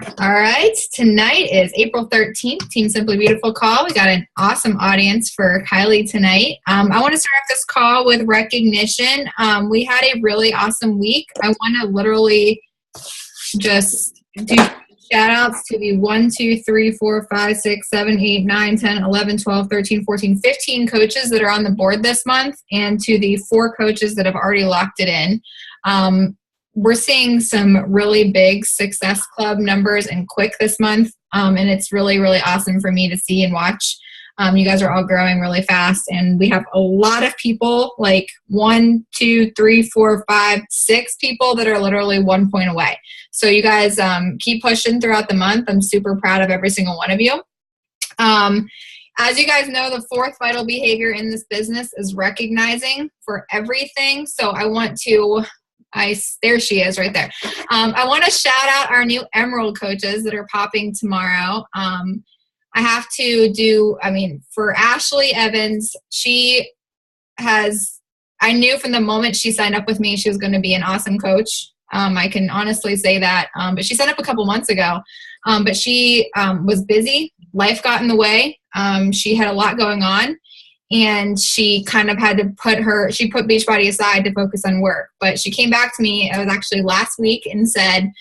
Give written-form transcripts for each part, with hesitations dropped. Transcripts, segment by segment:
All right, tonight is April 13th, Team Simply Beautiful call. We got an awesome audience for Kyleigh tonight. I want to start off this call with recognition. We had a really awesome week. I want to literally just do shout outs to the 1, 2, 3, 4, 5, 6, 7, 8, 9, 10, 11, 12, 13, 14, 15 coaches that are on the board this month, and to the 4 coaches that have already locked it in. We're seeing some really big Success Club numbers and quick this month, and it's really, really awesome for me to see and watch. You guys are all growing really fast, and we have a lot of people, like 1, 2, 3, 4, 5, 6 people that are literally 1 point away. So you guys keep pushing throughout the month. I'm super proud of every single one of you. As you guys know, the 4th vital behavior in this business is recognizing for everything. So I want to... there she is right there. I want to shout out our new Emerald coaches that are popping tomorrow. I have to do, for Ashley Evans, I knew from the moment she signed up with me, she was going to be an awesome coach. I can honestly say that. But she signed up a couple months ago. But she was busy. Life got in the way. She had a lot going on. And she kind of had to put Beachbody aside to focus on work. But she came back to me, it was actually last week, and said,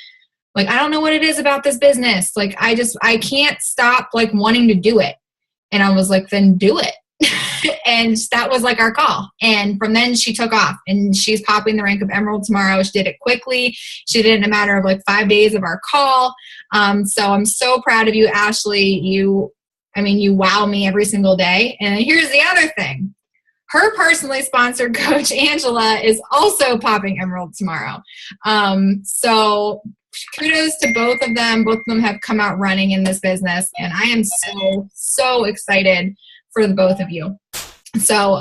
like, I don't know what it is about this business. Like, I can't stop, like, wanting to do it. And I was like, then do it. And that was, like, our call. And from then she took off. And she's popping the rank of Emerald tomorrow. She did it quickly. She did it in a matter of, like, 5 days of our call. So I'm so proud of you, Ashley. You wow me every single day. And here's the other thing. Her personally sponsored coach, Angela, is also popping Emerald tomorrow. So kudos to both of them. Both of them have come out running in this business. And I am so excited for the both of you. So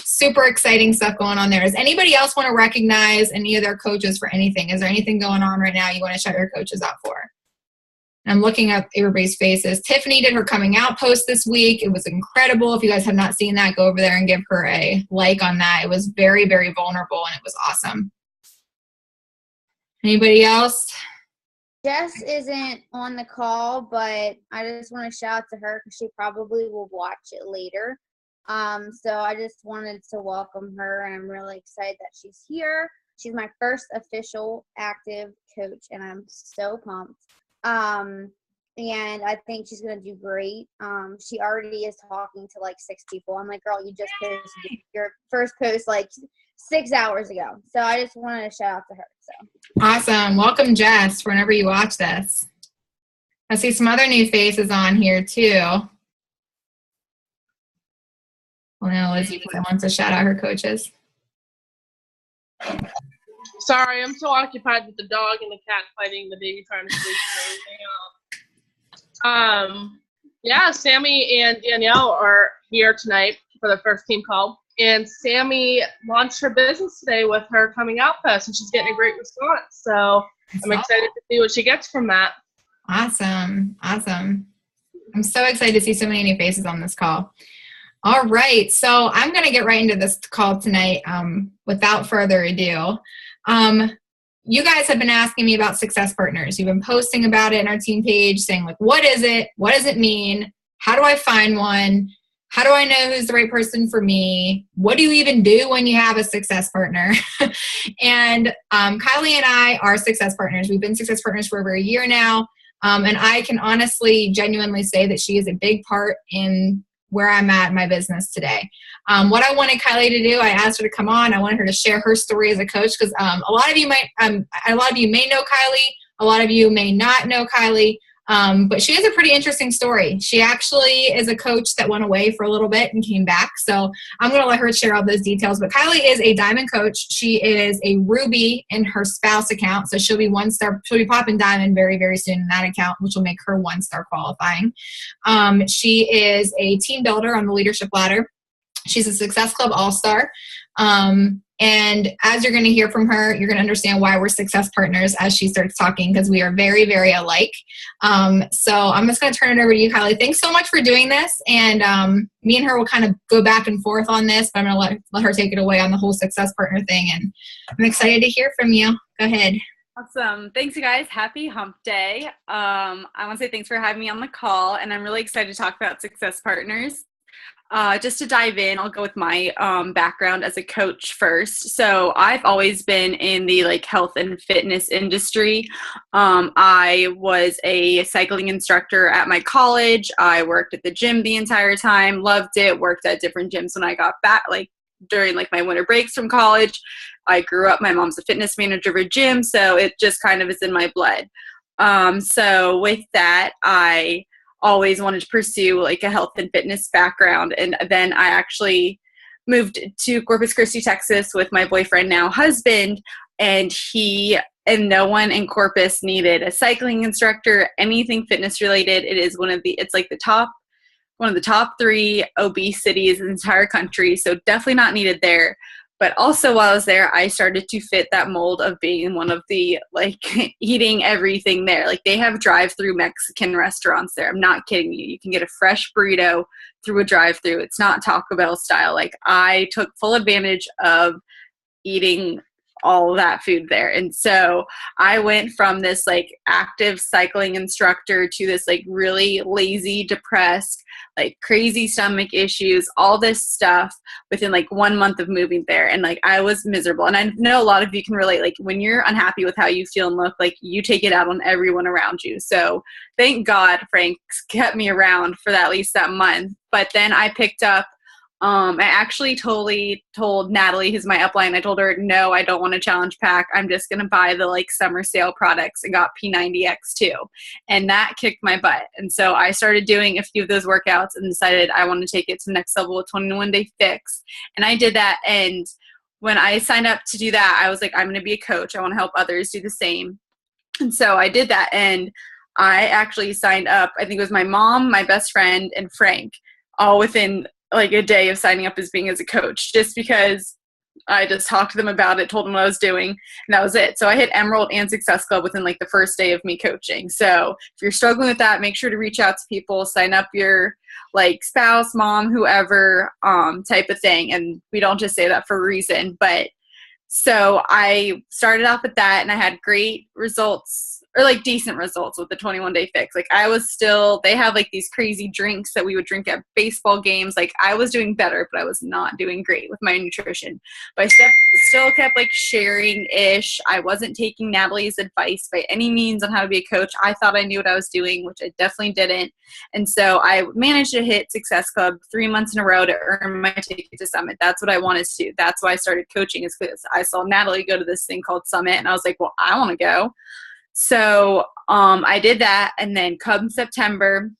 super exciting stuff going on there. Does anybody else want to recognize any of their coaches for anything? Is there anything going on right now you want to shout your coaches out for? I'm looking at everybody's faces. Tiffany did her coming out post this week. It was incredible. If you guys have not seen that, go over there and give her a like on that. It was very, very vulnerable, and it was awesome. Anybody else? Jess isn't on the call, but I just want to shout out to her because she probably will watch it later. So I just wanted to welcome her, and I'm really excited that she's here. She's my first official active coach, and I'm so pumped. And I think she's going to do great. She already is talking to like 6 people. I'm like, girl, you just posted your first post like 6 hours ago. So I just wanted to shout out to her. So awesome. Welcome, Jess, whenever you watch this. I see some other new faces on here too. Well, now Lizzie wants to shout out her coaches. Sorry, I'm so occupied with the dog and the cat fighting, the baby trying to sleep and everything else. Yeah, Sammy and Danielle are here tonight for the first team call. And Sammy launched her business today with her coming out post, and she's getting a great response. So I'm excited to see what she gets from that. Awesome. I'm so excited to see so many new faces on this call. All right, so I'm going to get right into this call tonight without further ado. You guys have been asking me about Success Partners. You've been posting about it in our team page saying, like, what is it? What does it mean? How do I find one? How do I know who's the right person for me? What do you even do when you have a Success Partner? And Kyleigh and I are Success Partners. We've been Success Partners for over a year now. And I can honestly, genuinely say that she is a big part in where I'm at in my business today. What I wanted Kyleigh to do, I asked her to come on. I wanted her to share her story as a coach because a lot of you may know Kyleigh. A lot of you may not know Kyleigh. But she has a pretty interesting story. She actually is a coach that went away for a little bit and came back. So I'm going to let her share all those details. But Kyleigh is a diamond coach. She is a ruby in her spouse account. So she'll be 1-star. She'll be popping diamond very, very soon in that account, which will make her 1-star qualifying. She is a team builder on the leadership ladder. She's a Success Club All-Star. And as you're going to hear from her, you're going to understand why we're Success Partners as she starts talking, because we are very, very alike. So I'm just going to turn it over to you, Kyleigh. Thanks so much for doing this. And me and her will kind of go back and forth on this, but I'm going to let her take it away on the whole Success Partner thing. And I'm excited to hear from you. Go ahead. Awesome. Thanks, you guys. Happy hump day. I want to say thanks for having me on the call, and I'm really excited to talk about Success Partners. Just to dive in, I'll go with my background as a coach first. So I've always been in the like health and fitness industry. I was a cycling instructor at my college. I worked at the gym the entire time, loved it, worked at different gyms when I got back, like during like my winter breaks from college. I grew up, my mom's a fitness manager of a gym, so it just kind of is in my blood. So with that, I always wanted to pursue like a health and fitness background. And then I actually moved to Corpus Christi, Texas with my boyfriend, now husband, and no one in Corpus needed a cycling instructor, anything fitness related. It's like one of the top 3 obese cities in the entire country. So definitely not needed there. But also while I was there, I started to fit that mold of being one of the, like, eating everything there. Like, they have drive-through Mexican restaurants there. I'm not kidding you. You can get a fresh burrito through a drive-through. It's not Taco Bell style. Like, I took full advantage of eating all that food there. And so I went from this like active cycling instructor to this like really lazy, depressed, like crazy stomach issues, all this stuff within like 1 month of moving there. And like I was miserable. And I know a lot of you can relate, like when you're unhappy with how you feel and look, like you take it out on everyone around you. So thank God Frank kept me around for at least that month. But then I picked up I actually totally told Natalie, who's my upline, I told her, no, I don't want a challenge pack. I'm just going to buy the like summer sale products, and got P90X2. And that kicked my butt. And so I started doing a few of those workouts and decided I want to take it to the next level with 21 Day Fix. And I did that. And when I signed up to do that, I was like, I'm going to be a coach. I want to help others do the same. And so I did that. And I actually signed up. I think it was my mom, my best friend, and Frank, all within like a day of signing up as a coach, just because I just talked to them about it, told them what I was doing, and that was it. So I hit Emerald and Success Club within like the first day of me coaching. So if you're struggling with that, make sure to reach out to people, sign up your like spouse, mom, whoever, type of thing. And we don't just say that for a reason. But so I started off with that, and I had great results, or like decent results with the 21 Day Fix. Like they have like these crazy drinks that we would drink at baseball games. Like I was doing better, but I was not doing great with my nutrition. But I still kept like sharing-ish. I wasn't taking Natalie's advice by any means on how to be a coach. I thought I knew what I was doing, which I definitely didn't. And so I managed to hit Success Club 3 months in a row to earn my ticket to Summit. That's what I wanted to do. That's why I started coaching, is because I saw Natalie go to this thing called Summit, and I was like, well, I want to go. So I did that, and then come September,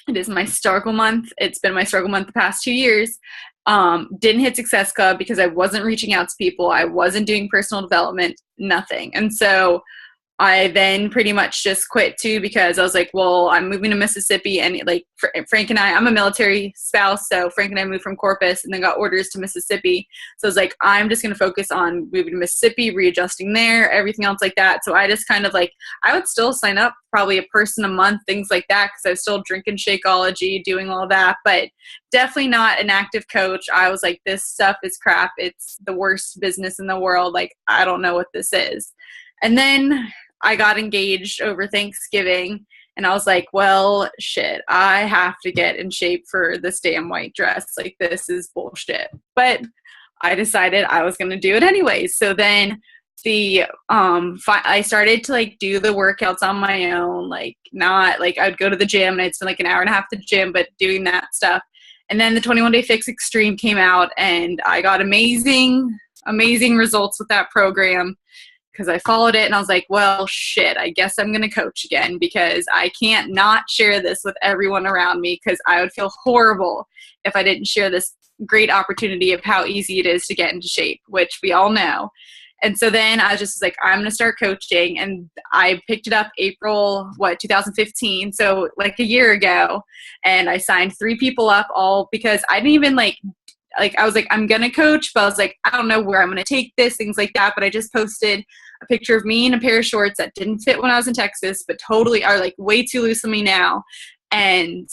it is my struggle month. It's been my struggle month the past 2 years. Didn't hit Success Club because I wasn't reaching out to people. I wasn't doing personal development, nothing. And so I then pretty much just quit too, because I was like, well, I'm moving to Mississippi, and like Frank and I'm a military spouse. So Frank and I moved from Corpus and then got orders to Mississippi. So I was like, I'm just going to focus on moving to Mississippi, readjusting there, everything else like that. So I just kind of like, I would still sign up probably a person a month, things like that, because I was still drinking Shakeology, doing all that, but definitely not an active coach. I was like, this stuff is crap. It's the worst business in the world. Like, I don't know what this is. And then I got engaged over Thanksgiving, and I was like, well, shit, I have to get in shape for this damn white dress. Like, this is bullshit. But I decided I was going to do it anyways. So then I started to like do the workouts on my own, like not like I'd go to the gym and I'd spend like an hour and a half at the gym, but doing that stuff. And then the 21 Day Fix Extreme came out, and I got amazing results with that program, because I followed it and I was like, well, shit, I guess I'm going to coach again, because I can't not share this with everyone around me, because I would feel horrible if I didn't share this great opportunity of how easy it is to get into shape, which we all know. And so then I was just like, I'm going to start coaching. And I picked it up April, 2015. So like a year ago. And I signed 3 people up, all because I didn't even like I was like, I'm going to coach, but I was like, I don't know where I'm going to take this, things like that. But I just posted a picture of me in a pair of shorts that didn't fit when I was in Texas, but totally are like way too loose on me now. And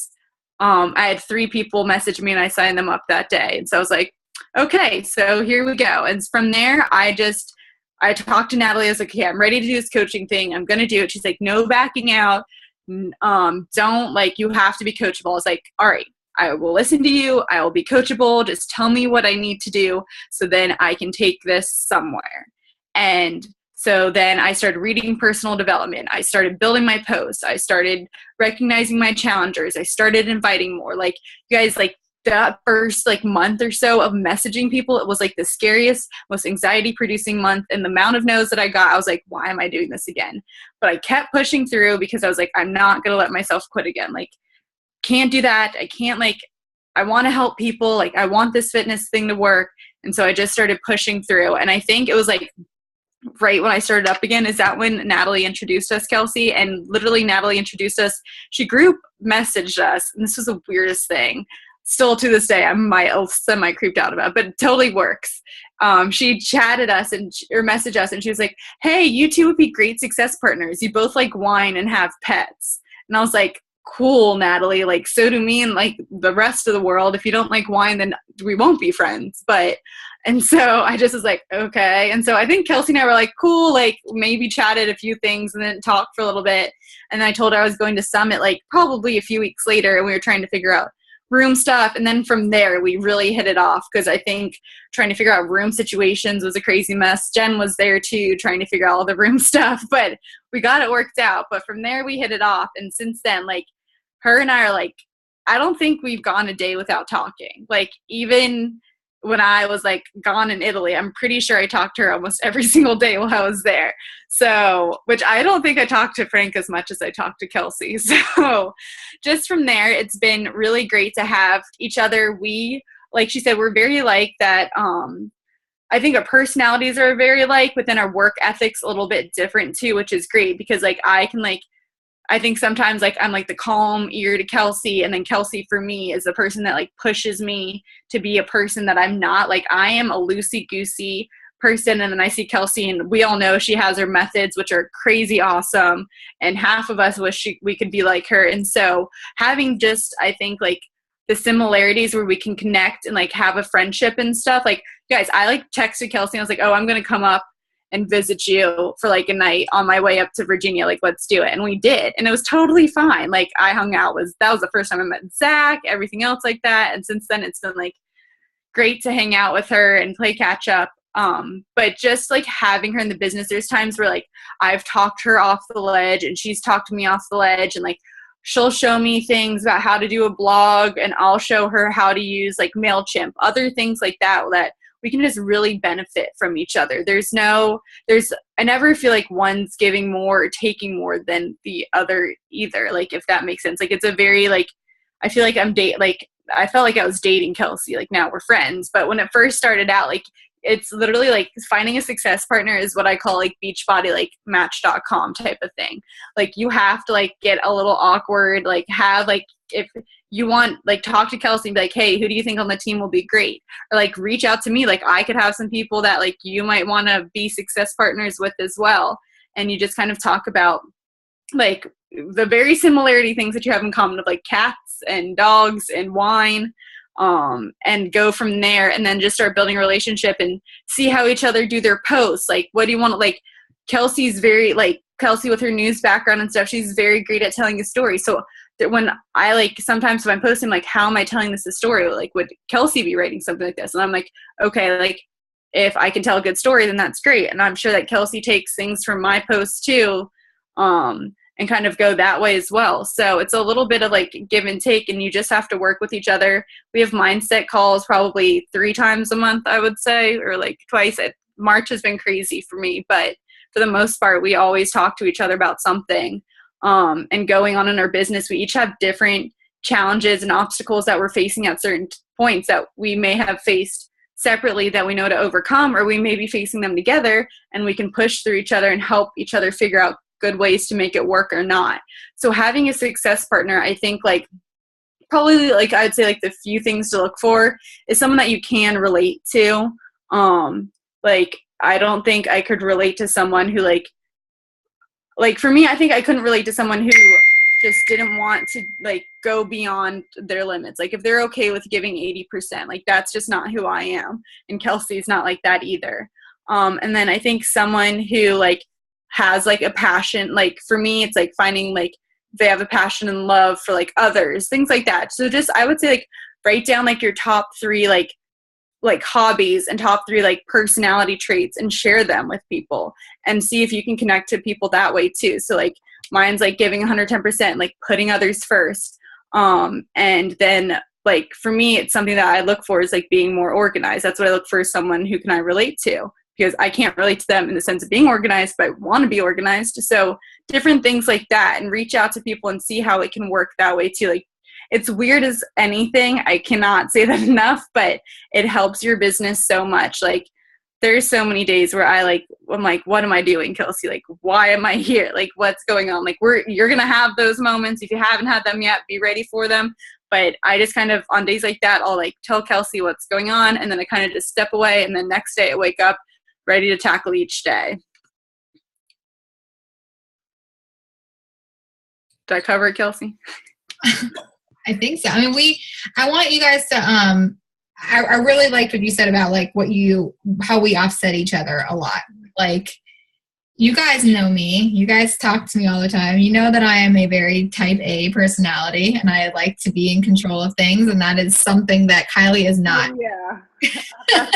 I had 3 people message me, and I signed them up that day. And so I was like, okay, so here we go. And from there, I just I talked to Natalie. I was like, okay, I'm ready to do this coaching thing. I'm going to do it. She's like, no backing out. Don't, like, you have to be coachable. I was like, all right, I will listen to you. I will be coachable. Just tell me what I need to do so then I can take this somewhere. And so then I started reading personal development. I started building my posts. I started recognizing my challengers. I started inviting more. Like, you guys, like, that first like month or so of messaging people, it was like the scariest, most anxiety producing month. And the amount of no's that I got, I was like, why am I doing this again? But I kept pushing through because I was like, I'm not going to let myself quit again. Like, can't do that. I can't, like, I want to help people. Like, I want this fitness thing to work. And so I just started pushing through. And I think it was like right when I started up again, is that when Natalie introduced us, Kelsey? And literally Natalie introduced us. She group messaged us. And this was the weirdest thing. Still to this day, I'm semi creeped out about it, but it totally works. She chatted us or messaged us, and she was like, hey, you two would be great success partners. You both like wine and have pets. And I was like, cool, Natalie. Like, so do me and like the rest of the world. If you don't like wine, then we won't be friends. And so I just was like, okay. And so I think Kelsey and I were like, cool, like maybe chatted a few things and then talked for a little bit. And I told her I was going to Summit like probably a few weeks later, and we were trying to figure out room stuff. And then from there, we really hit it off because I think trying to figure out room situations was a crazy mess. Jen was there too, trying to figure out all the room stuff, but we got it worked out. But from there, we hit it off. And since then, like, her and I are like, I don't think we've gone a day without talking. Like, even when I was like gone in Italy, I'm pretty sure I talked to her almost every single day while I was there. So, which I don't think I talked to Frank as much as I talked to Kelsey. So just from there, it's been really great to have each other. We, like she said, we're very alike that, I think our personalities are very alike, but then our work ethics a little bit different too, which is great because like I think sometimes like I'm like the calm ear to Kelsey, and then Kelsey for me is the person that like pushes me to be a person that I'm not. Like, I am a loosey-goosey person, and then I see Kelsey, and we all know she has her methods, which are crazy awesome, and half of us wish we could be like her. And so having just, I think, like the similarities where we can connect and like have a friendship and stuff. Like, guys, I like texted Kelsey and I was like, oh, I'm going to come up and visit you for like a night on my way up to Virginia. Like, let's do it. And we did. And it was totally fine. Like, I hung out that was the first time I met Zach, everything else like that. And since then it's been like great to hang out with her and play catch up. But just like having her in the business, there's times where like I've talked her off the ledge and she's talked me off the ledge, and like she'll show me things about how to do a blog, and I'll show her how to use like MailChimp, other things like that we can just really benefit from each other. I never feel like one's giving more or taking more than the other either. Like, if that makes sense. Like, it's a very like, I feel like I felt like I was dating Kelsey. Like, now we're friends. But when it first started out, like, it's literally like finding a success partner is what I call like Beachbody, like Match.com type of thing. Like, you have to like get a little awkward, like have like, if you want, like, talk to Kelsey and be like, hey, who do you think on the team will be great? Or like reach out to me. Like, I could have some people that like you might want to be success partners with as well. And you just kind of talk about like the very similarity things that you have in common of like cats and dogs and wine, and go from there, and then just start building a relationship and see how each other do their posts. Like, what do you want to, like, Kelsey's very, like, Kelsey with her news background and stuff, she's very great at telling a story. So that when I like, sometimes if I'm posting, like, how am I telling this a story? Like, would Kelsey be writing something like this? And I'm like, okay, like, if I can tell a good story, then that's great. And I'm sure that Kelsey takes things from my posts too, and kind of go that way as well. So it's a little bit of like give and take, and you just have to work with each other. We have mindset calls probably 3 times a month, I would say, or like twice. March has been crazy for me, but for the most part, we always talk to each other about something. And going on in our business, we each have different challenges and obstacles that we're facing at certain points that we may have faced separately that we know to overcome, or we may be facing them together, and we can push through each other and help each other figure out good ways to make it work or not. So having a success partner, I think, like, probably, like, I'd say, like, the few things to look for is someone that you can relate to. Like, I don't think I could relate to someone who, like, for me, I think I couldn't relate to someone who just didn't want to, like, go beyond their limits. Like, if they're okay with giving 80%, like, that's just not who I am. And Kelsey's not like that either. And then I think someone who like has like a passion, like for me, it's like finding like they have a passion and love for like others, things like that. So just, I would say like write down like your top 3 like hobbies and top 3 like personality traits and share them with people and see if you can connect to people that way too. So like mine's like giving 110%, like putting others first. And then like for me, it's something that I look for is like being more organized. That's what I look for, someone who can I relate to, because I can't relate to them in the sense of being organized, but I want to be organized. So different things like that, and reach out to people and see how it can work that way too. Like it's weird as anything. I cannot say that enough, but it helps your business so much. Like there's so many days where I'm like, what am I doing, Kelsey? Like, why am I here? Like, what's going on? Like you're going to have those moments. If you haven't had them yet, be ready for them. But I just kind of, on days like that, I'll like tell Kelsey what's going on. And then I kind of just step away. And then next day I wake up ready to tackle each day. Did I cover it, Kelsey? I think so. I mean, I want you guys to, I really liked what you said about like how we offset each other a lot. Like you guys know me, you guys talk to me all the time. You know that I am a very type A personality and I like to be in control of things. And that is something that Kyleigh is not. Yeah.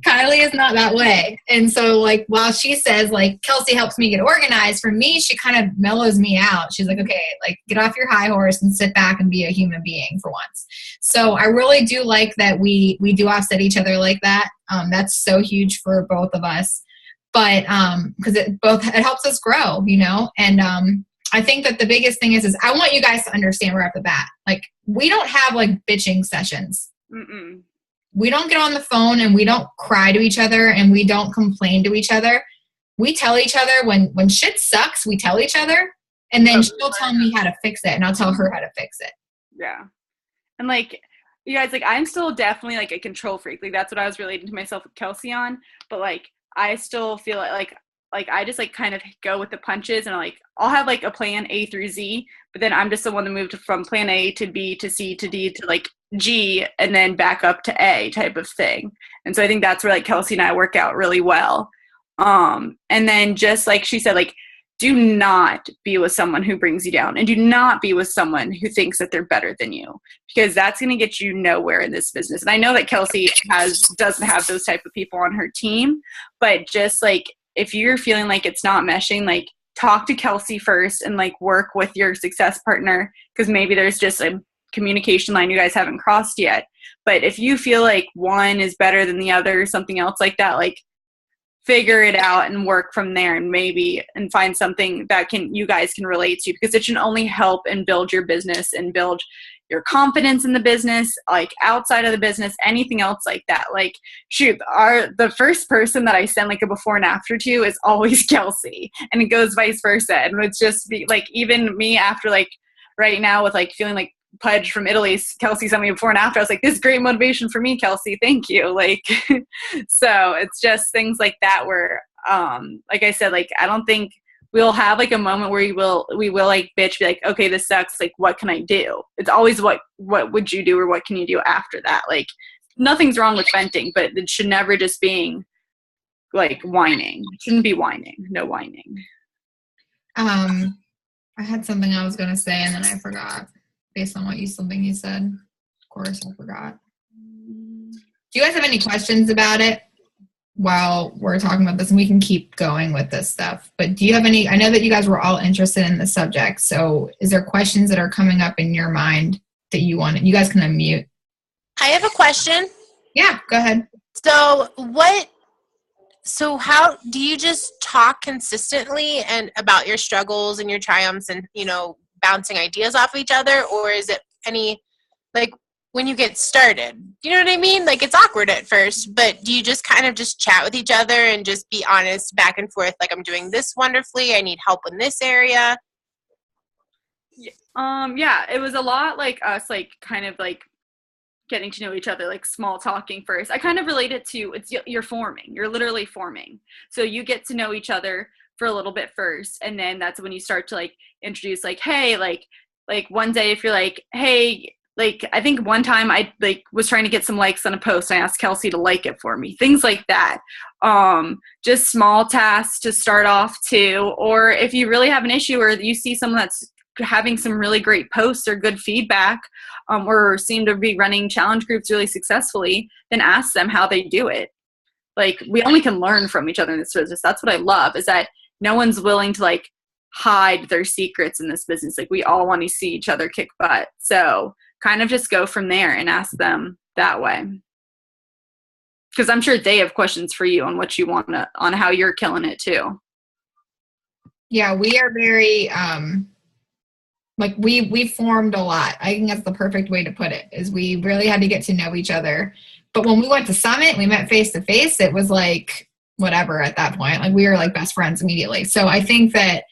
Kyleigh is not that way. And so like, while she says like, Kelsey helps me get organized, for me, she kind of mellows me out. She's like, okay, like get off your high horse and sit back and be a human being for once. So I really do like that we do offset each other like that. That's so huge for both of us. But because it helps us grow, you know? And I think that the biggest thing is I want you guys to understand right off the bat, like we don't have like bitching sessions. Mm-mm. We don't get on the phone and we don't cry to each other and we don't complain to each other. We tell each other when shit sucks, we tell each other, and then she'll tell me how to fix it and I'll tell her how to fix it. Yeah. And like, you guys, like I'm still definitely like a control freak. Like that's what I was relating to myself with Kelsey on. But like, I still feel like I just like kind of go with the punches and I'll have like a plan A through Z, but then I'm just the one to move from plan A to B to C to D to like G and then back up to A type of thing. And so I think that's where like Kelsey and I work out really well. And then just like she said, like do not be with someone who brings you down and do not be with someone who thinks that they're better than you, because that's going to get you nowhere in this business. And I know that Kelsey doesn't have those type of people on her team, but just like, if you're feeling like it's not meshing, like talk to Kelsey first and like work with your success partner, because maybe there's just a communication line you guys haven't crossed yet. But if you feel like one is better than the other or something else like that, like figure it out and work from there and find something that you guys can relate to, because it should only help and build your business and build your confidence in the business, like outside of the business, anything else like that. Like shoot, the first person that I send like a before and after to is always Kelsey, and it goes vice versa. And it's just be like, even me after like right now with like feeling like Pudge from Italy, Kelsey sent me before and after. I was like, this is great motivation for me, Kelsey. Thank you. Like, so it's just things like that where, like I said, like, I don't think we'll have like a moment where we will like bitch, be like, okay, this sucks. Like, what can I do? It's always what would you do or what can you do after that? Like, nothing's wrong with venting, but it should never just being like whining. It shouldn't be whining. No whining. I had something I was going to say and then I forgot. Based on something you said. Of course, I forgot. Do you guys have any questions about it while we're talking about this? And we can keep going with this stuff. But do you have any, I know that you guys were all interested in the subject. So is there questions that are coming up in your mind that you guys can unmute? I have a question. Yeah, go ahead. So how do you just talk consistently and about your struggles and your triumphs and, bouncing ideas off each other, or is it any, like, when you get started, you know what I mean? Like, it's awkward at first, but do you just kind of just chat with each other and just be honest back and forth? Like, I'm doing this wonderfully. I need help in this area. Yeah, it was a lot like us, like kind of like getting to know each other, like small talking first. I kind of relate it to, you're literally forming. So you get to know each other for a little bit first, and then that's when you start to like introduce like, hey, like one day if you're like, hey, like, I think one time I like was trying to get some likes on a post. I asked Kelsey to like it for me, things like that. Just small tasks to start off too. Or if you really have an issue or you see someone that's having some really great posts or good feedback, or seem to be running challenge groups really successfully, then ask them how they do it. Like, we only can learn from each other in this business. That's what I love, is that no one's willing to like hide their secrets in this business. Like, we all want to see each other kick butt. So kind of just go from there and ask them that way. Because I'm sure they have questions for you on what you want to, on how you're killing it too. Yeah, we are very, like we formed a lot. I think that's the perfect way to put it, is we really had to get to know each other. But when we went to Summit, we met face to face, it was like whatever at that point. Like, we were like best friends immediately. So I think that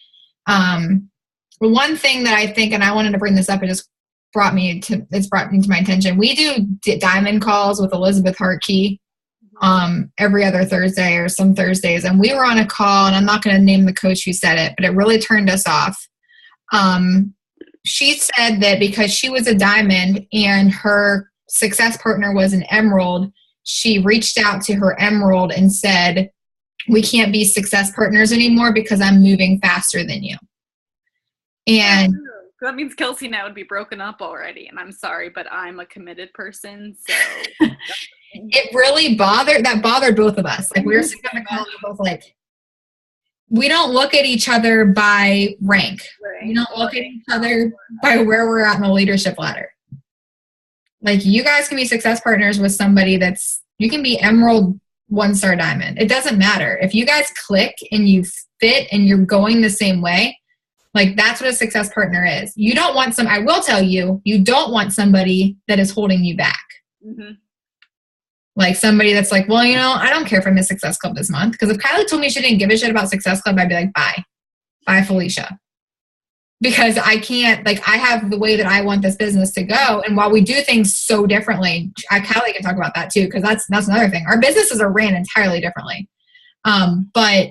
one thing that I think, and I wanted to bring this up, it's brought me to my attention. We do diamond calls with Elizabeth Hartkey every other Thursday or some Thursdays. And we were on a call, and I'm not going to name the coach who said it, but it really turned us off. She said that because she was a diamond and her success partner was an emerald, she reached out to her emerald and said, we can't be success partners anymore because I'm moving faster than you. And that means Kelsey and I would be broken up already. And I'm sorry, but I'm a committed person. So it really bothered both of us. Like, we were sitting on the call and we were both like, we don't look at each other by rank. Right. We don't look at each other by where we're at in the leadership ladder. Like, you guys can be success partners with somebody you can be emerald, 1-star diamond. It doesn't matter. If you guys click and you fit and you're going the same way, like, that's what a success partner is. You don't want I will tell you, you don't want somebody that is holding you back. Mm-hmm. Like, somebody that's like, well, I don't care if I miss Success Club this month. Because if Kyleigh told me she didn't give a shit about Success Club, I'd be like, bye. Bye, Felicia. Because I can't, like, I have the way that I want this business to go. And while we do things so differently, Kyleigh can talk about that too, because that's another thing. Our businesses are ran entirely differently. But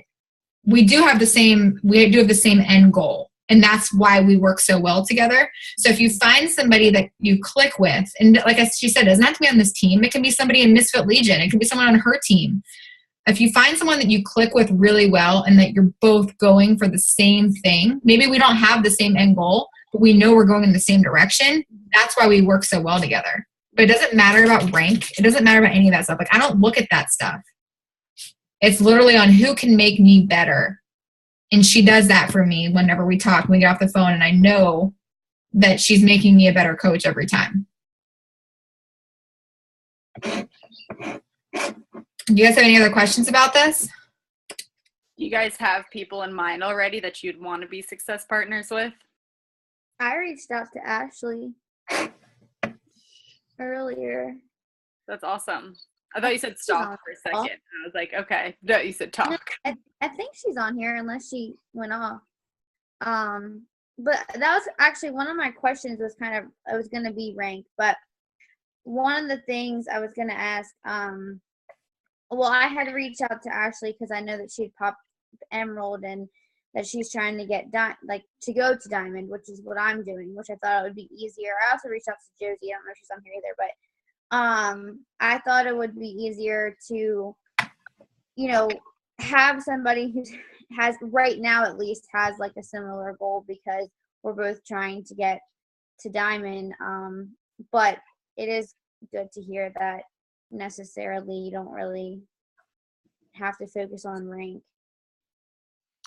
we do have the same end goal. And that's why we work so well together. So if you find somebody that you click with, and like she said, it doesn't have to be on this team. It can be somebody in Misfit Legion. It can be someone on her team. If you find someone that you click with really well and that you're both going for the same thing, maybe we don't have the same end goal, but we know we're going in the same direction. That's why we work so well together. But it doesn't matter about rank. It doesn't matter about any of that stuff. Like, I don't look at that stuff. It's literally on who can make me better. And she does that for me whenever we talk, we get off the phone, and I know that she's making me a better coach every time. Do you guys have any other questions about this? You guys have people in mind already that you'd want to be success partners with? I reached out to Ashley earlier. That's awesome. I thought you said stalk for a second. I was like, okay. No, you said talk. No, I think she's on here unless she went off. But that was actually one of my questions was I was going to be ranked. But one of the things I was going to ask, well, I had reached out to Ashley because I know that she'd popped Emerald and that she's trying to get to go to Diamond, which is what I'm doing, which I thought it would be easier. I also reached out to Josie. I don't know if she's on here either, but I thought it would be easier to, have somebody who has right now at least has like a similar goal because we're both trying to get to Diamond. But it is good to hear that necessarily you don't really have to focus on rank.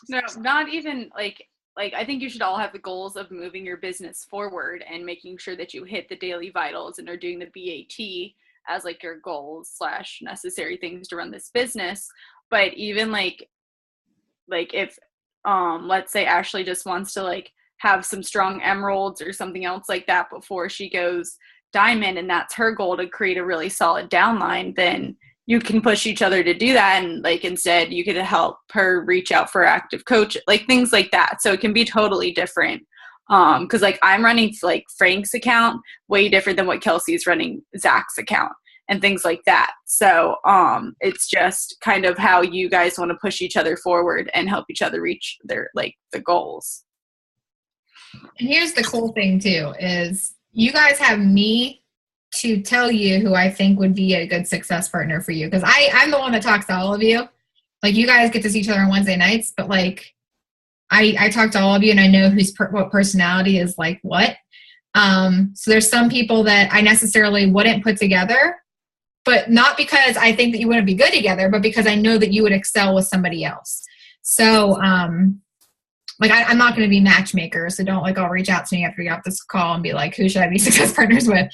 No, not even like I think you should all have the goals of moving your business forward and making sure that you hit the daily vitals and are doing the BAT as like your goals / necessary things to run this business. But even like if let's say Ashley just wants to like have some strong emeralds or something else like that before she goes Diamond, and that's her goal to create a really solid downline, then you can push each other to do that. And like, instead you could help her reach out for active coach, like things like that. So it can be totally different. Cause like I'm running like Frank's account way different than what Kelsey's running Zach's account and things like that. So it's just kind of how you guys want to push each other forward and help each other reach their, like the goals. And here's the cool thing too, is you guys have me to tell you who I think would be a good success partner for you. Because I'm the one that talks to all of you. Like, you guys get to see each other on Wednesday nights, but like, I talk to all of you and I know what personality is like what. So there's some people that I necessarily wouldn't put together, but not because I think that you wouldn't be good together, but because I know that you would excel with somebody else. So, like, I'm not going to be matchmaker, so don't like all reach out to me after you got this call and be like, who should I be success partners with?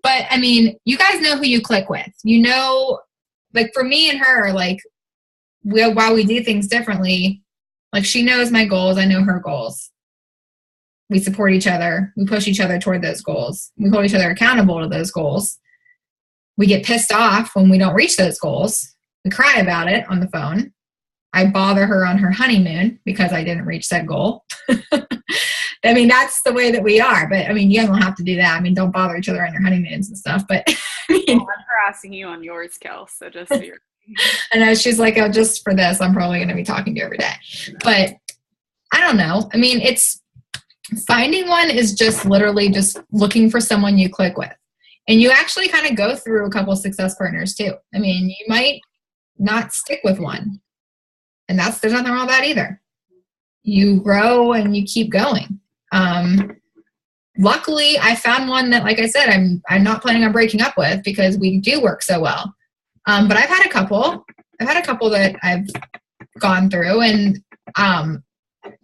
But I mean, you guys know who you click with. You know, like for me and her, like while we do things differently, like she knows my goals, I know her goals. We support each other. We push each other toward those goals. We hold each other accountable to those goals. We get pissed off when we don't reach those goals. We cry about it on the phone. I bother her on her honeymoon because I didn't reach that goal. I mean, that's the way that we are. But I mean, you guys don't have to do that. I mean, don't bother each other on your honeymoons and stuff. But I mean, I'm harassing you on yours, Kel. So just so you're. I know she's like, oh, just for this, I'm probably going to be talking to you every day. But I don't know. I mean, finding one is just literally just looking for someone you click with. And you actually kind of go through a couple success partners too. I mean, you might not stick with one. And there's nothing wrong with that either. You grow and you keep going. Luckily, I found one that, like I said, I'm not planning on breaking up with because we do work so well. But I've had a couple that I've gone through, and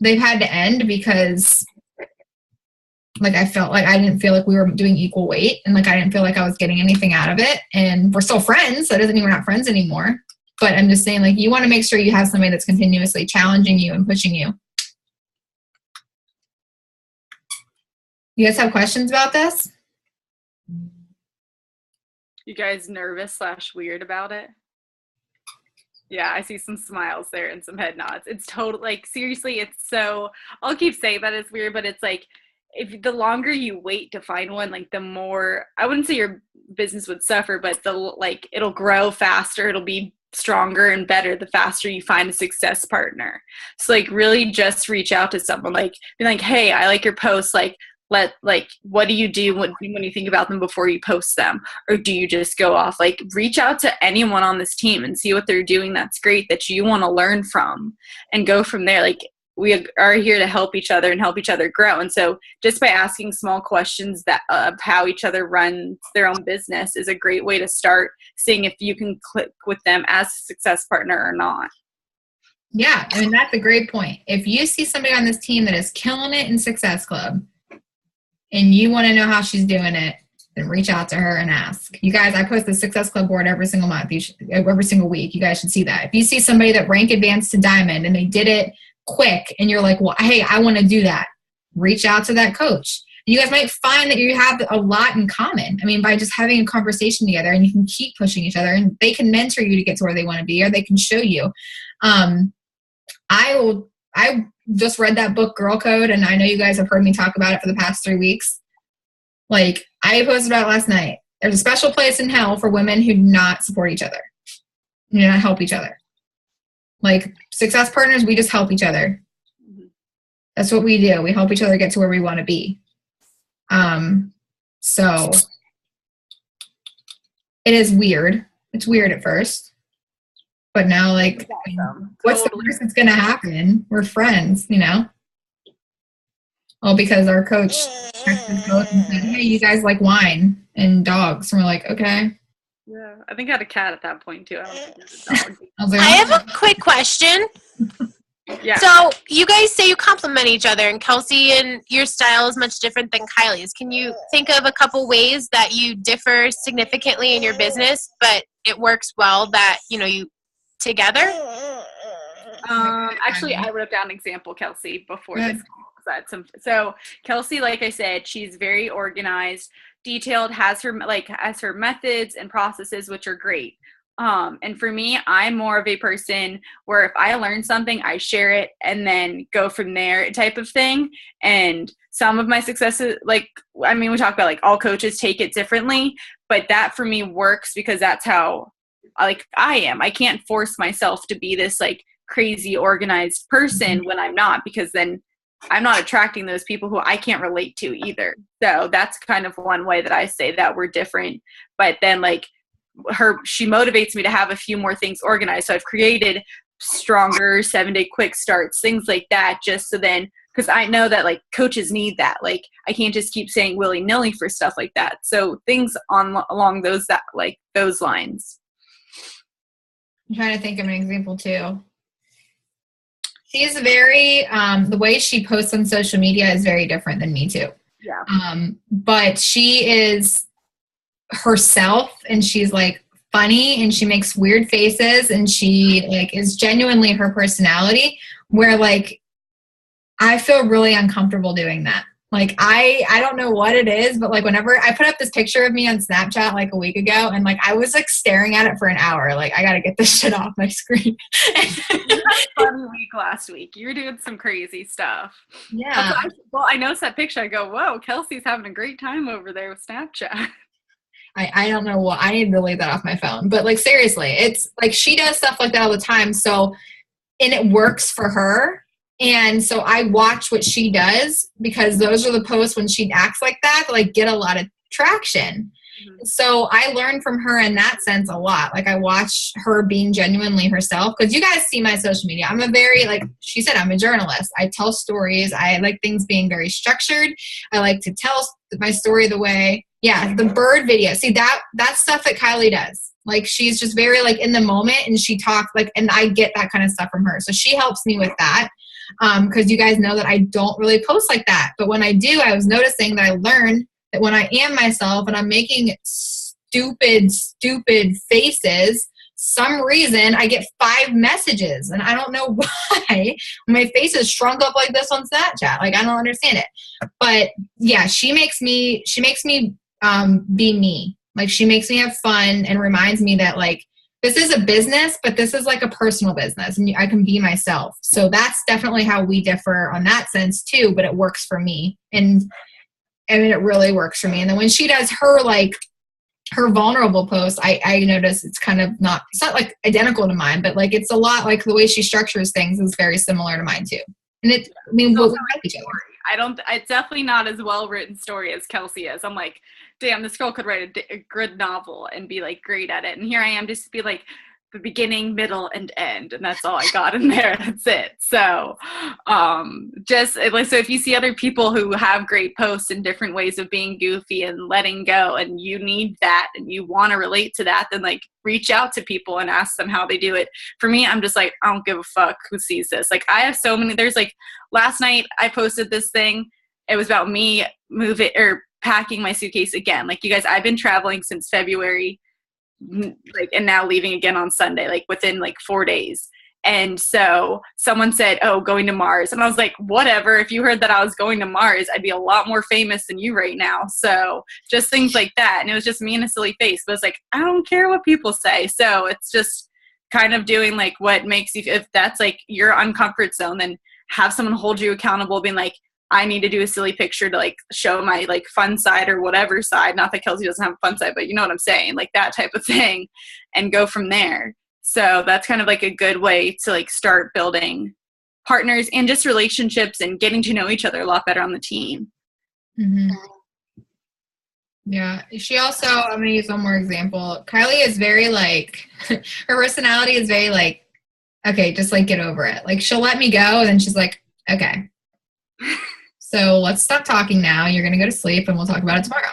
they've had to end because, like, I felt like I didn't feel like we were doing equal weight, and like I didn't feel like I was getting anything out of it. And we're still friends. So that doesn't mean we're not friends anymore. But I'm just saying, like, you want to make sure you have somebody that's continuously challenging you and pushing you. You guys have questions about this? You guys nervous / weird about it? Yeah, I see some smiles there and some head nods. It's total, like, seriously, it's so, I'll keep saying that it's weird, but it's like, if the longer you wait to find one, like the more, I wouldn't say your business would suffer, but it'll grow faster. It'll be stronger and better the faster you find a success partner. So like really just reach out to someone, like be like, hey, I like your posts, like what do you do when you think about them before you post them? Or do you just go off? Like, reach out to anyone on this team and see what they're doing that's great that you want to learn from and go from there. Like, we are here to help each other and help each other grow. And so just by asking small questions that of how each other runs their own business is a great way to start seeing if you can click with them as a success partner or not. Yeah, I mean, that's a great point. If you see somebody on this team that is killing it in Success Club and you want to know how she's doing it, then reach out to her and ask. You guys, I post the Success Club board every single month, every single week. You guys should see that. If you see somebody that rank advanced to diamond and they did it quick and you're like, well, hey, I want to do that, reach out to that coach. You guys might find that you have a lot in common. I mean, by just having a conversation together, and you can keep pushing each other, and they can mentor you to get to where they want to be, or they can show you. I just read that book, Girl Code, and I know you guys have heard me talk about it for the past 3 weeks. Like, I posted about it last night. There's a special place in hell for women who do not support each other, who do not help each other. Like, success partners, we just help each other. That's what we do. We help each other get to where we want to be. So it is weird. It's weird at first. But now, like, what's the worst that's going to happen? We're friends, you know? All because our coach texted both and said, hey, you guys like wine and dogs. And we're like, okay. Yeah, I think I had a cat at that point, too. I don't think it was a dog. I have a quick question. Yeah. So you guys say you complement each other, and Kelsey and your style is much different than Kylie's. Can you think of a couple ways that you differ significantly in your business, but it works well that, you know, you together? Actually, I wrote down an example, Kelsey, before this. So Kelsey, like I said, she's very organized, detailed, has her methods and processes, which are great. And for me, I'm more of a person where if I learn something, I share it and then go from there type of thing. And some of my successes, like, I mean, we talk about like all coaches take it differently, but that for me works because that's how like I am. I can't force myself to be this like crazy organized person when I'm not, because then I'm not attracting those people who I can't relate to either. So that's kind of one way that I say that we're different. But then like she motivates me to have a few more things organized. So I've created stronger 7-day quick starts, things like that, just so then, because I know that like coaches need that. Like I can't just keep saying willy-nilly for stuff like that. So things along those lines. I'm trying to think of an example too. She's very, the way she posts on social media is very different than me too. Yeah. But she is herself, and she's like funny, and she makes weird faces, and she like is genuinely her personality, where like I feel really uncomfortable doing that. Like I don't know what it is, but like whenever I put up this picture of me on Snapchat like a week ago, and like I was like staring at it for an hour, like I gotta get this shit off my screen. You had a fun week last week. You were doing some crazy stuff. Yeah. I noticed that picture. I go, whoa, Kelsey's having a great time over there with Snapchat. I don't know what, I need to delete that off my phone. But like seriously, it's like she does stuff like that all the time. So, and it works for her. And so I watch what she does, because those are the posts when she acts like that, like get a lot of traction. Mm-hmm. So I learn from her in that sense a lot. Like I watch her being genuinely herself, because you guys see my social media. I'm a very, like she said, I'm a journalist. I tell stories. I like things being very structured. I like to tell my story the way, the bird video. See, that's stuff that Kyleigh does. Like she's just very like in the moment, and she talks like, and I get that kind of stuff from her. So she helps me with that. Because you guys know that I don't really post like that. But when I do, I was noticing that I learned that when I am myself and I'm making stupid faces, some reason I get 5 messages, and I don't know why. My face is shrunk up like this on Snapchat. Like I don't understand it. But yeah, she makes me be me. Like she makes me have fun and reminds me that like this is a business, but this is like a personal business, and I can be myself. So that's definitely how we differ on that sense too, but it works for me. And I mean, it really works for me. And then when she does her, like her vulnerable post, I notice it's kind of it's not like identical to mine, but like it's a lot like the way she structures things is very similar to mine too. And we'll help each other. It's definitely not as well written story as Kelsey is. I'm like, damn, this girl could write a good novel and be like great at it. And here I am just to be like the beginning, middle, and end. And that's all I got in there. That's it. So so if you see other people who have great posts and different ways of being goofy and letting go, and you need that and you want to relate to that, then like reach out to people and ask them how they do it. For me, I'm just like, I don't give a fuck who sees this. Like I have so many, there's like last night I posted this thing. It was about me packing my suitcase again. Like you guys, I've been traveling since February, like, and now leaving again on Sunday, like within like 4 days. And so someone said, oh, going to Mars. And I was like, whatever. If you heard that I was going to Mars, I'd be a lot more famous than you right now. So just things like that. And it was just me in a silly face, but it's like, I don't care what people say. So it's just kind of doing like what makes you, if that's like your uncomfort zone, then have someone hold you accountable, being like, I need to do a silly picture to like show my like fun side or whatever side. Not that Kelsey doesn't have a fun side, but you know what I'm saying, like that type of thing, and go from there. So that's kind of like a good way to like start building partners and just relationships and getting to know each other a lot better on the team. Mm-hmm. Yeah. She also, I'm going to use one more example. Kyleigh is very like, her personality is very like, okay, just like get over it. Like she'll let me go, and then she's like, okay. So let's stop talking now. You're going to go to sleep, and we'll talk about it tomorrow.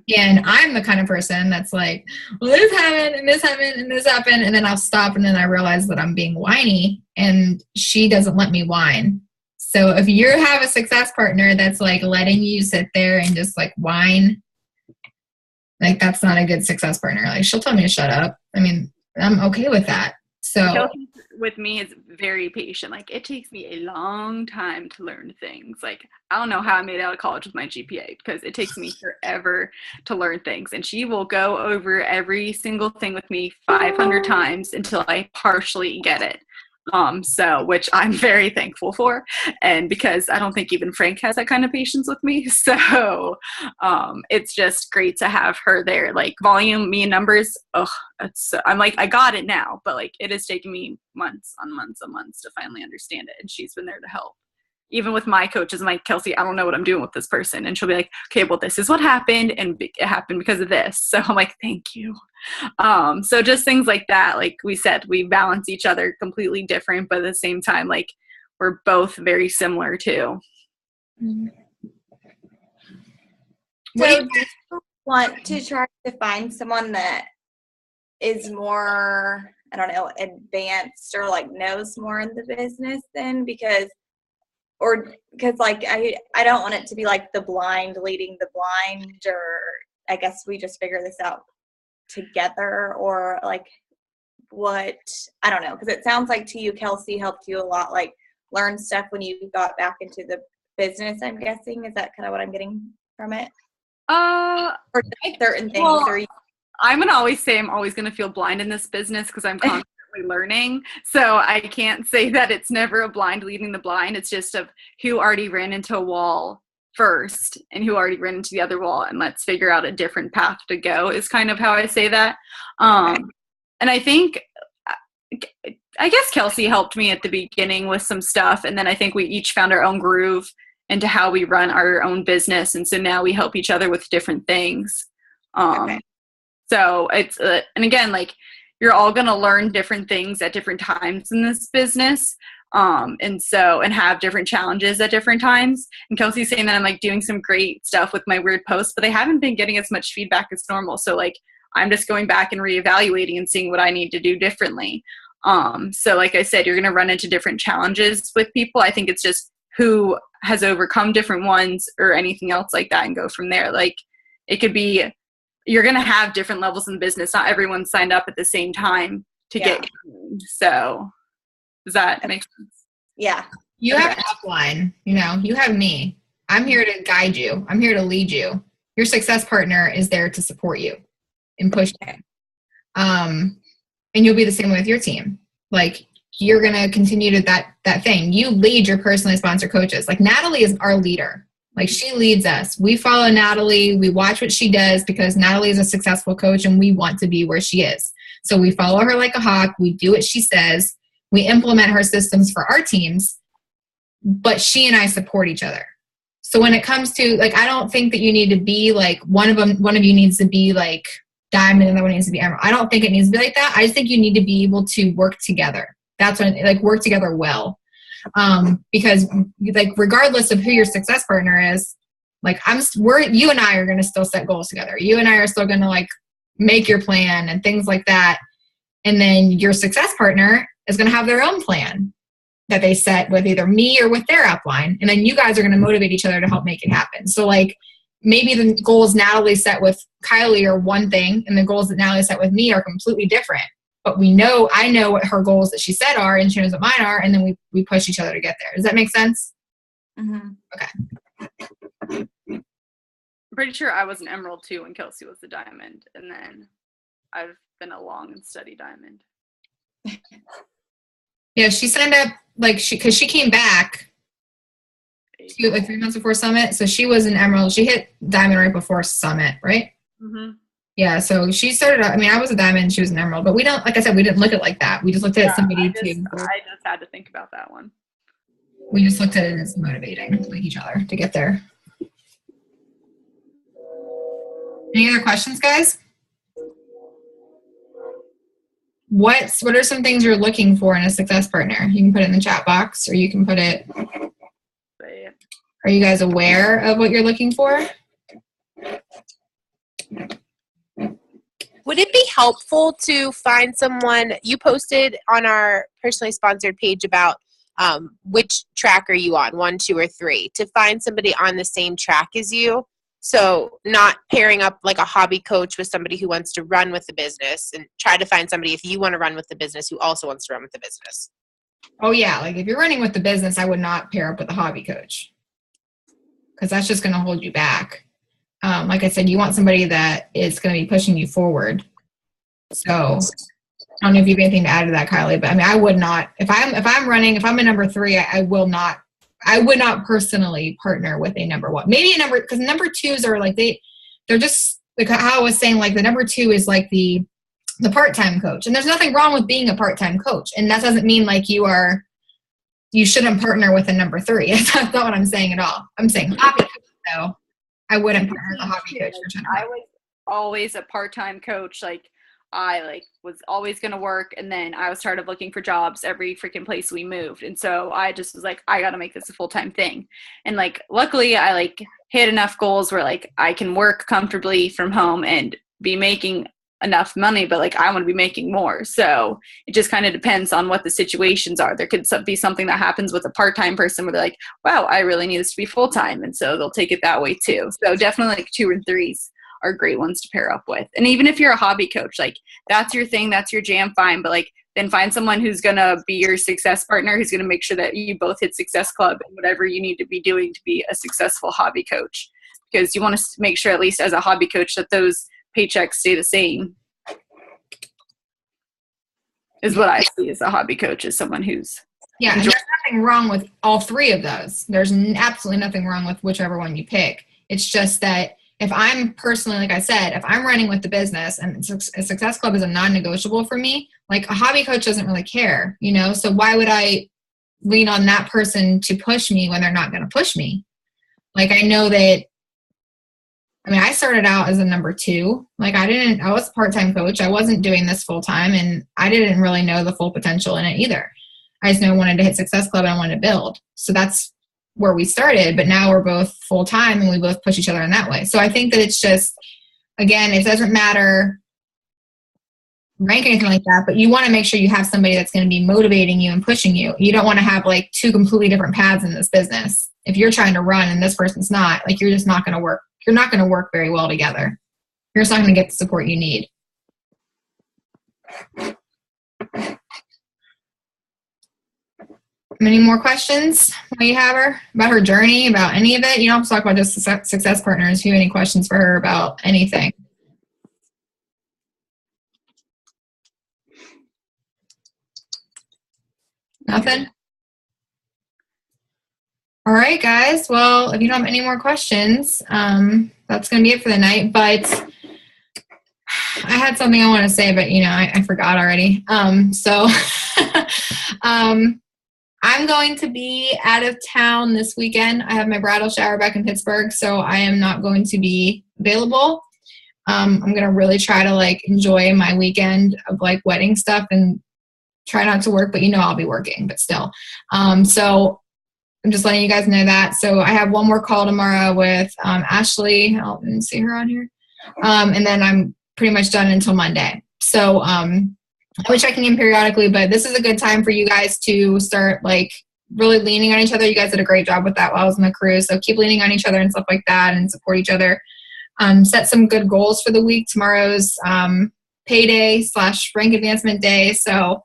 Yeah. And I'm the kind of person that's like, well, this happened, and this happened, and this happened. And then I'll stop, and then I realize that I'm being whiny, and she doesn't let me whine. So if you have a success partner that's like letting you sit there and just like whine, like that's not a good success partner. Like she'll tell me to shut up. I mean, I'm okay with that. So Kelsey with me is very patient. Like it takes me a long time to learn things. Like I don't know how I made it out of college with my GPA, because it takes me forever to learn things. And she will go over every single thing with me 500 times until I partially get it. So which I'm very thankful for, and because I don't think even Frank has that kind of patience with me. So it's just great to have her there. Like volume, me and numbers, I'm like, I got it now, but like it has taken me months on months on months to finally understand it, and she's been there to help. even with my coaches, I'm like, Kelsey, I don't know what I'm doing with this person. And she'll be like, okay, well, this is what happened. And it happened because of this. So I'm like, thank you. So just things like that. Like we said, we balance each other completely different, but at the same time, like we're both very similar too. So do you want to try to find someone that is more, I don't know, advanced or like knows more in the business then? Because like I don't want it to be like the blind leading the blind, or I guess we just figure this out together, or like what, I don't know, because it sounds like to you Kelsey helped you a lot, like learn stuff when you got back into the business, I'm guessing. Is that kind of what I'm getting from it? Or certain things? Well, I'm gonna always say I'm always gonna feel blind in this business because I'm constantly learning. So I can't say that it's never a blind leading the blind. It's just of who already ran into a wall first and who already ran into the other wall, and let's figure out a different path to go is kind of how I say that. And I think, I guess Kelsey helped me at the beginning with some stuff, and then I think we each found our own groove into how we run our own business, and so now we help each other with different things. So it's and again, like you're all going to learn different things at different times in this business, and have different challenges at different times. And Kelsey's saying that I'm like doing some great stuff with my weird posts, but they haven't been getting as much feedback as normal. So like I'm just going back and reevaluating and seeing what I need to do differently. So like I said, you're going to run into different challenges with people. I think it's just who has overcome different ones or anything else like that and go from there. Like it could be, you're going to have different levels in the business. Not everyone signed up at the same time to get going. So does that make sense? Yeah. You have an upline, you have me. I'm here to guide you. I'm here to lead you. Your success partner is there to support you and push you. And you'll be the same way with your team. Like you're going to continue to that thing. You lead your personally sponsored coaches. Like Natalie is our leader. Like she leads us. We follow Natalie. We watch what she does because Natalie is a successful coach and we want to be where she is. So we follow her like a hawk. We do what she says. We implement her systems for our teams, but she and I support each other. So when it comes to like, I don't think that you need to be like one of you needs to be like diamond and the other one needs to be emerald. I don't think it needs to be like that. I just think you need to be able to work together. That's when like work together well. Because like regardless of who your success partner is, like you and I are going to still set goals together. You and I are still going to like make your plan and things like that. And then your success partner is going to have their own plan that they set with either me or with their upline. And then you guys are going to motivate each other to help make it happen. So like maybe the goals Natalie set with Kyleigh are one thing and the goals that Natalie set with me are completely different. But I know what her goals that she set are and she knows what mine are. And then we push each other to get there. Does that make sense? Mm-hmm. Okay. I'm pretty sure I was an emerald too when Kelsey was the diamond. And then I've been a long and steady diamond. Yeah, she signed up because she came back like 3 months before Summit. So she was an emerald. She hit diamond right before Summit, right? Mm-hmm. Yeah, so she started out, I was a diamond, she was an emerald, but we don't, like I said, we didn't look at it like that. We just looked at somebody I just had to think about that one. We just looked at it as motivating like each other to get there. Any other questions, guys? What are some things you're looking for in a success partner? You can put it in the chat box or you can put it. Are you guys aware of what you're looking for? Would it be helpful to find someone, you posted on our personally sponsored page about which track are you on, 1, 2, or 3, to find somebody on the same track as you? So not pairing up like a hobby coach with somebody who wants to run with the business, and try to find somebody if you want to run with the business who also wants to run with the business. Oh yeah, like if you're running with the business, I would not pair up with a hobby coach because that's just going to hold you back. Like I said, you want somebody that is going to be pushing you forward. So I don't know if you have anything to add to that, Kyleigh, but I would not, if I'm a number 3, I would not personally partner with a number 1. Maybe because number 2s are like, they're just like how I was saying, like the number 2 is like the part-time coach. And there's nothing wrong with being a part-time coach. And that doesn't mean like you are you shouldn't partner with a number 3. That's not what I'm saying at all. I'm saying hobby coach, though. I wouldn't partner with a hobby coach for general. I was always a part-time coach. Like, I was always going to work, and then I was tired of looking for jobs every freaking place we moved. And so I just was like, I got to make this a full-time thing. And like, luckily I like hit enough goals where like I can work comfortably from home and be making enough money, but like I want to be making more. So it just kind of depends on what the situations are. There could be something that happens with a part-time person where they're like, wow, I really need this to be full-time. And so they'll take it that way too. So definitely like 2 and 3s are great ones to pair up with. And even if you're a hobby coach, like that's your thing, that's your jam, fine. But like then find someone who's going to be your success partner, who's going to make sure that you both hit Success Club and whatever you need to be doing to be a successful hobby coach. Because you want to make sure, at least as a hobby coach, that those paychecks stay the same. Is what I see as a hobby coach, is someone who's and there's nothing wrong with all 3 of those. There's absolutely nothing wrong with whichever one you pick. It's just that if I'm personally, like I said, if I'm running with the business and a Success Club is a non-negotiable for me, like a hobby coach doesn't really care, you know? So why would I lean on that person to push me when they're not going to push me? Like, I know that, I mean, I started out as a number 2. Like I was a part-time coach. I wasn't doing this full-time, and I didn't really know the full potential in it either. I just knew I wanted to hit Success Club and I wanted to build. So that's where we started, but now we're both full-time and we both push each other in that way. So I think that it's just, again, it doesn't matter rank or anything like that, but you want to make sure you have somebody that's going to be motivating you and pushing you. You don't want to have like 2 completely different paths in this business. If you're trying to run and this person's not, like you're just not going to work. You're not going to work very well together. You're just not going to get the support you need. Any more questions while you have her about her journey, about any of it? You don't have to talk about just success partners. If you have any questions for her about anything. Nothing? All right, guys. Well, if you don't have any more questions, that's going to be it for the night. But I had something I want to say, but, you know, I forgot already. I'm going to be out of town this weekend. I have my bridal shower back in Pittsburgh, so I am not going to be available. I'm going to really try to, like, enjoy my weekend of, like, wedding stuff and try not to work, but, you know, I'll be working, but still. So I'm just letting you guys know that. So I have one more call tomorrow with Ashley. I didn't see her on here. And then I'm pretty much done until Monday. So I'll be checking in periodically, but this is a good time for you guys to start like really leaning on each other. You guys did a great job with that while I was on the cruise. So keep leaning on each other and stuff like that and support each other. Set some good goals for the week. Tomorrow's payday / rank advancement day. So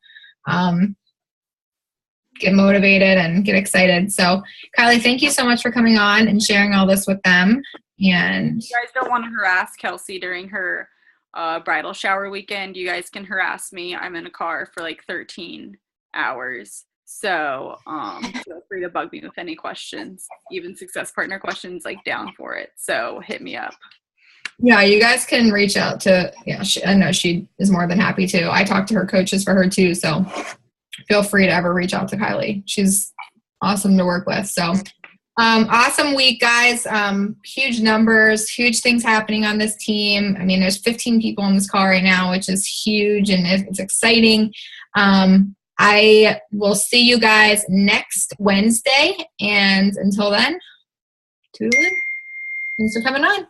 get motivated and get excited. So Kyleigh, thank you so much for coming on and sharing all this with them. And you guys don't want to harass Kelsey during her bridal shower weekend. You guys can harass me. I'm in a car for like 13 hours. So feel free to bug me with any questions, even success partner questions, like down for it. So hit me up. Yeah, you guys can reach out to, I know she is more than happy to. I talked to her coaches for her too. So feel free to ever reach out to Kyleigh. She's awesome to work with. So awesome week, guys. Huge numbers, huge things happening on this team. I mean, there's 15 people in this call right now, which is huge and it's exciting. I will see you guys next Wednesday. And until then, toodaloo. Thanks for coming on.